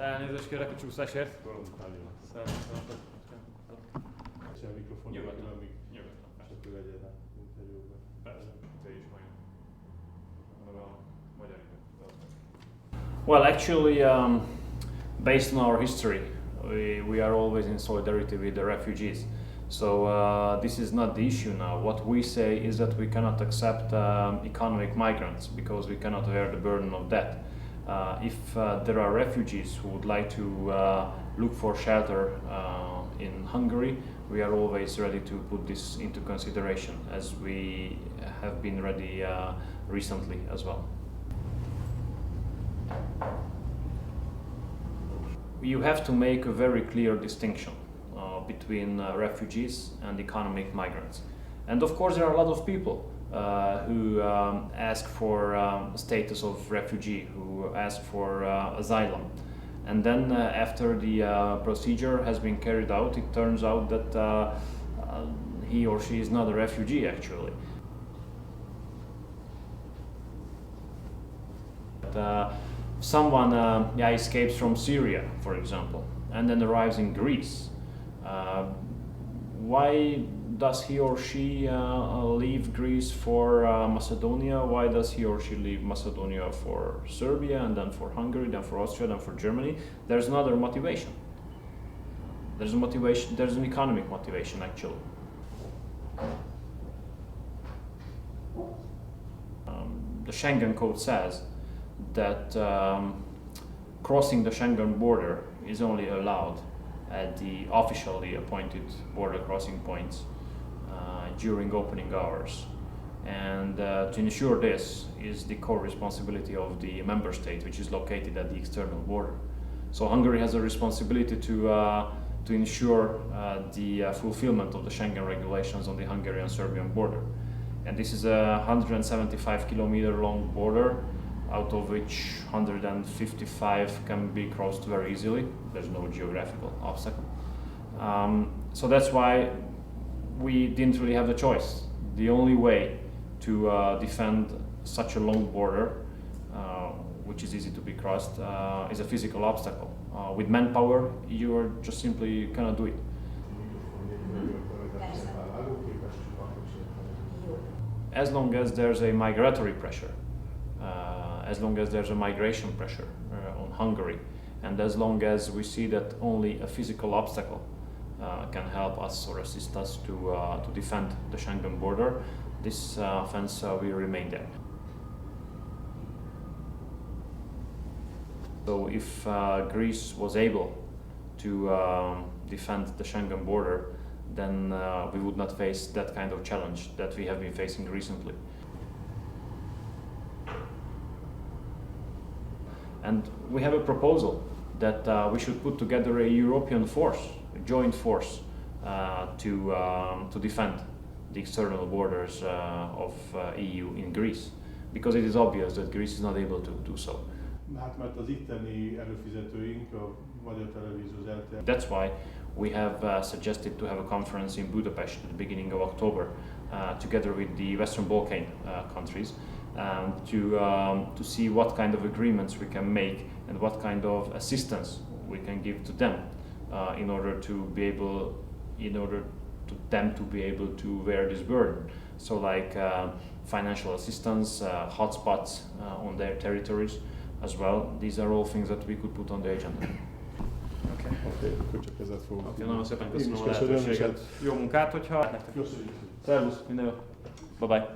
Elnézést kérek a csúszásért. A mikrofon Nyugodtan. amíg Nyugodtan. csak ő legyen a interjúban. Persze, te is majd. A magyar időt. Well, actually, based on our history, we are always in solidarity with the refugees. So this is not the issue now. What we say is that we cannot accept economic migrants because we cannot bear the burden of that. If there are refugees who would like to look for shelter in Hungary, we are always ready to put this into consideration, as we have been ready recently as well. You have to make a very clear distinction between refugees and economic migrants. And of course there are a lot of people who ask for status of refugee, who ask for asylum. And then after the procedure has been carried out, it turns out that he or she is not a refugee actually. Someone escapes from Syria, for example, and then arrives in Greece. Why does he or she leave Greece for Macedonia? Why does he or she leave Macedonia for Serbia, and then for Hungary, then for Austria, then for Germany? There's another motivation. There's a motivation. There's an economic motivation actually. The Schengen Code says that crossing the Schengen border is only allowed at the officially appointed border crossing points during opening hours. And to ensure this is the core responsibility of the member state, which is located at the external border. So Hungary has a responsibility to ensure the fulfillment of the Schengen regulations on the Hungarian-Serbian border. And this is a 175 kilometer long border, out of which 155 can be crossed very easily. There's no geographical obstacle. So that's why we didn't really have the choice. The only way to defend such a long border, which is easy to be crossed, is a physical obstacle. With manpower, you just simply cannot do it. As long as there's a migratory pressure, as long as there's a migration pressure on Hungary, and as long as we see that only a physical obstacle can help us or assist us to defend the Schengen border, this fence will remain there. So if Greece was able to defend the Schengen border, then we would not face that kind of challenge that we have been facing recently. And we have a proposal that we should put together a European force, a joint force, to defend the external borders of EU in Greece, because it is obvious that Greece is not able to do so. Hát mert az itteni előfizetőink, a magyar televízióz elter. That's why we have suggested to have a conference in Budapest at the beginning of October, together with the Western Balkan countries, to see what kind of agreements we can make and what kind of assistance we can give to them in order to them to be able to bear this burden. So like financial assistance, hotspots on their territories as well. These are all things that we could put on the agenda. Oké, akkor csak ezzel fogunk. Oké, nagyon szépen Én köszönöm is a köszönöm, és lehetőséget. Jó munkát, hogyha... Köszönjük. Szervusz, minden jó. Bye-bye.